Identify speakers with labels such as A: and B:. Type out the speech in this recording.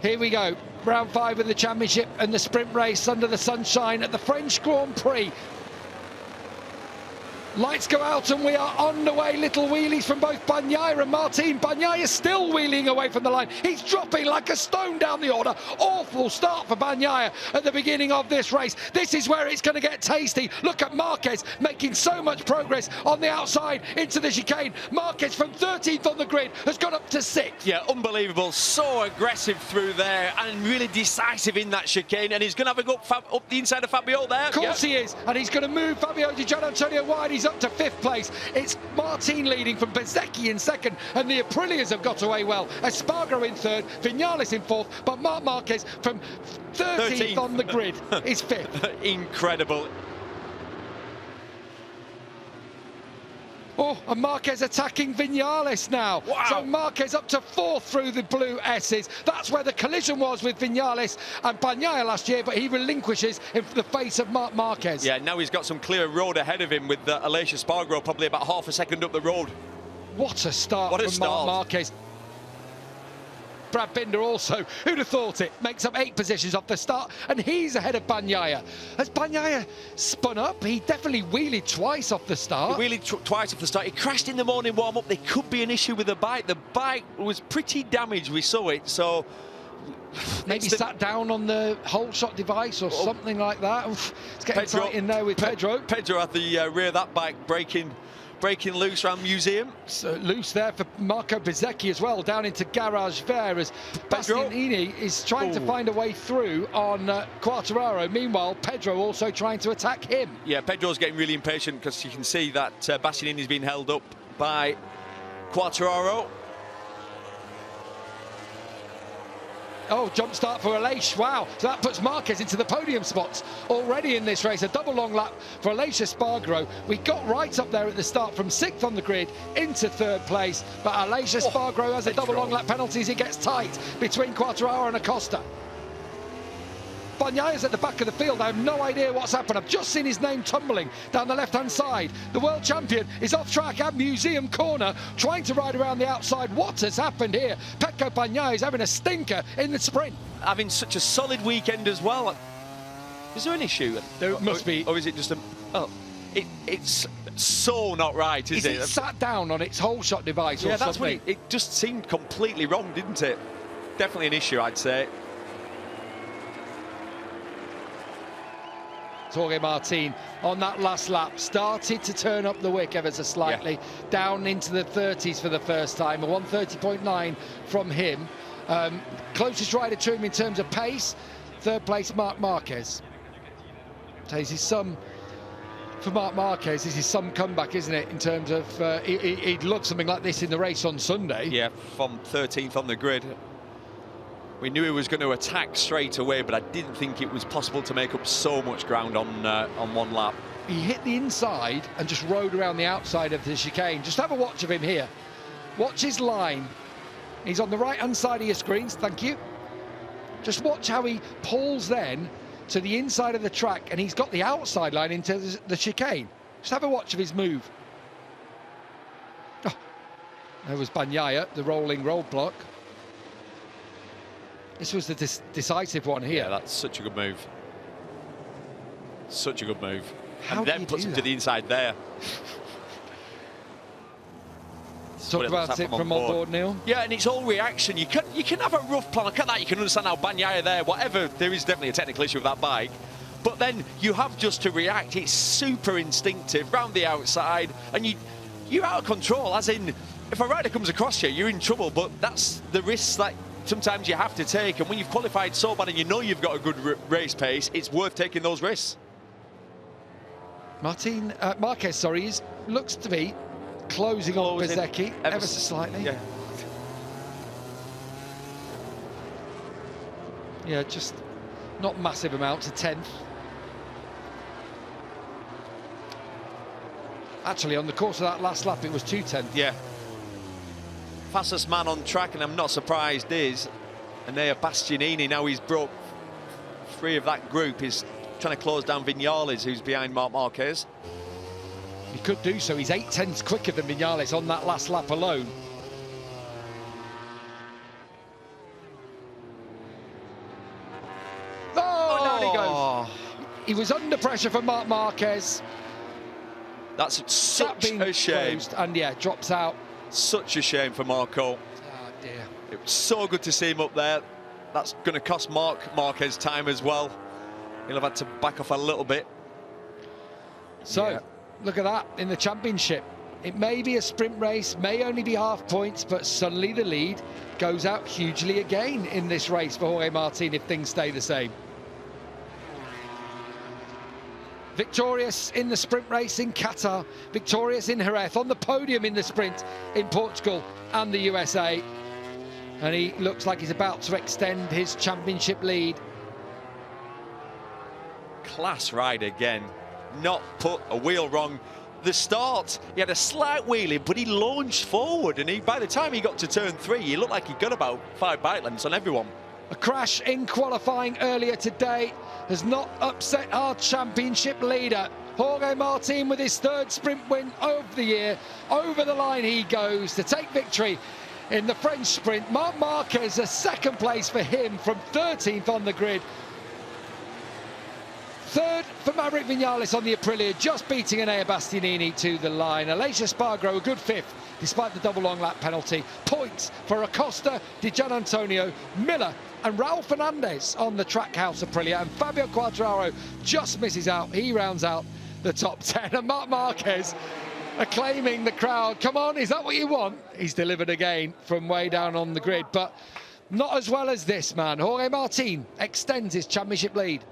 A: Here we go. Round 5 of the championship and the sprint race under the sunshine at the French Grand Prix. Lights go out and we are on the way. Little wheelies from both Bagnaia and Martin. Bagnaia still wheeling away from the line. He's dropping like a stone down the order. Awful start for Bagnaia at the beginning of this race. This is where it's going to get tasty. Look at Marquez making so much progress on the outside into the chicane. Marquez from 13th on the grid has got up to 6th.
B: Yeah, unbelievable. So aggressive through there and really decisive in that chicane. And he's going to have a go up the inside of Fabio there.
A: Of course he is. And he's going to move Fabio Di Gianantonio wide. He's up to 5th place. It's Martin leading from Bezzecchi in 2nd, and the Aprilias have got away well. Espargaro in 3rd, Vinales in 4th, but Marc Marquez from 13th on the grid is 5th.
B: Incredible.
A: Oh, and Marquez attacking Vinales now.
B: Wow.
A: So Marquez up to 4th through the blue S's. That's where the collision was with Vinales and Bagnaia last year, but he relinquishes in the face of Marc Marquez.
B: Yeah, now he's got some clear road ahead of him with Aleix Espargaro probably about half a second up the road.
A: What a start from Marc Marquez. Brad Binder also, who'd have thought it, makes up 8 positions off the start, and he's ahead of Bagnaia. Has Bagnaia spun up? He definitely wheelied twice off the start.
B: He wheelied twice off the start. He crashed in the morning warm-up. There could be an issue with the bike. The bike was pretty damaged, we saw it, so...
A: Maybe sat down on the whole shot device or something like that. Oof, it's getting tight in there with Pedro.
B: Pedro at the rear of that bike, breaking loose around Museum.
A: So loose there for Marco Bezzecchi as well, down into Garage Vert as Bastianini is trying to find a way through on Quartararo. Meanwhile, Pedro also trying to attack him.
B: Yeah, Pedro's getting really impatient because you can see that Bastianini's been held up by Quartararo.
A: Oh, jump start for Aleix. Wow. So that puts Marquez into the podium spots already in this race. A double long lap for Aleix Espargaro. We got right up there at the start from 6th on the grid into 3rd place. But Aleix Espargaro has a double long lap penalty as he gets tight between Quartararo and Acosta. Bagnaia's at the back of the field. I have no idea what's happened. I've just seen his name tumbling down the left-hand side. The world champion is off track at Museum Corner, trying to ride around the outside. What has happened here? Pecco Bagnaia is having a stinker in the sprint.
B: Having such a solid weekend as well. Is there an issue?
A: There must be.
B: Or is it just a... Oh, it's so not right, is it?
A: Is it sat down on its whole shot device or
B: that's
A: something?
B: what it just seemed completely wrong, didn't it? Definitely an issue, I'd say.
A: Jorge Martin on that last lap started to turn up the wick ever so slightly, down into the 30s for the first time, a 130.9 from him. Closest rider to him in terms of pace, 3rd place Marc Marquez. So this is some, for Marc Marquez, this is some comeback, isn't it, in terms of, he'd look something like this in the race on Sunday.
B: Yeah, from 13th on the grid. We knew he was going to attack straight away, but I didn't think it was possible to make up so much ground on one lap.
A: He hit the inside and just rode around the outside of the chicane. Just have a watch of him here. Watch his line. He's on the right-hand side of your screens, thank you. Just watch how he pulls then to the inside of the track, and he's got the outside line into the chicane. Just have a watch of his move. Oh, there was Bagnaia, the rolling roadblock. This was the decisive one here.
B: Yeah, that's such a good move. Such a good move.
A: How
B: and then puts him to the inside there.
A: Talk about it from on board, Neil.
B: Yeah, and it's all reaction. You can have a rough plan. Look at that. You can understand how Bagnaia there, whatever, there is definitely a technical issue with that bike. But then you have just to react. It's super instinctive, round the outside, and you're out of control, as in, if a rider comes across you, you're in trouble, but that's the risks that sometimes you have to take, and when you've qualified so bad and you know you've got a good race pace, it's worth taking those risks.
A: Marquez, sorry, looks to be closing on Bezzecchi ever so slightly. Yeah, just not massive amounts, a 10th. Actually, on the course of that last lap, it was 2/10.
B: Yeah. Fastest man on track, and I'm not surprised is Enea Bastianini. Now he's broke free of that group. He's trying to close down Vinales, who's behind Marc Marquez.
A: He could do so. He's 8/10 quicker than Vinales on that last lap alone. He was under pressure from Marc Marquez.
B: That's such a shame.
A: And yeah, drops out.
B: Such a shame for Marco.
A: Oh dear.
B: It was so good to see him up there. That's going to cost Marquez time as well. He'll have had to back off a little bit.
A: So,
B: yeah.
A: Look at that in the championship. It may be a sprint race, may only be half points, but suddenly the lead goes out hugely again in this race for Jorge Martin if things stay the same. Victorious in the sprint race in Qatar, victorious in Jerez, on the podium in the sprint in Portugal and the USA. And he looks like he's about to extend his championship lead.
B: Class ride again. Not put a wheel wrong. The start, he had a slight wheelie, but he launched forward, and by the time he got to turn 3, he looked like he got about 5 bike lengths on everyone.
A: A crash in qualifying earlier today has not upset our championship leader. Jorge Martin with his 3rd sprint win of the year. Over the line he goes to take victory in the French sprint. Marc Marquez, a 2nd place for him from 13th on the grid. 3rd for Maverick Vinales on the Aprilia, just beating Enea Bastianini to the line. Aleix Espargaro, a good 5th, despite the double long lap penalty. Points for Acosta, Di Gianantonio, Miller and Raul Fernandez on the Trackhouse Aprilia. And Fabio Quartararo just misses out. He rounds out the top 10. And Marc Marquez acclaiming the crowd. Come on, is that what you want? He's delivered again from way down on the grid, but not as well as this man. Jorge Martin extends his championship lead.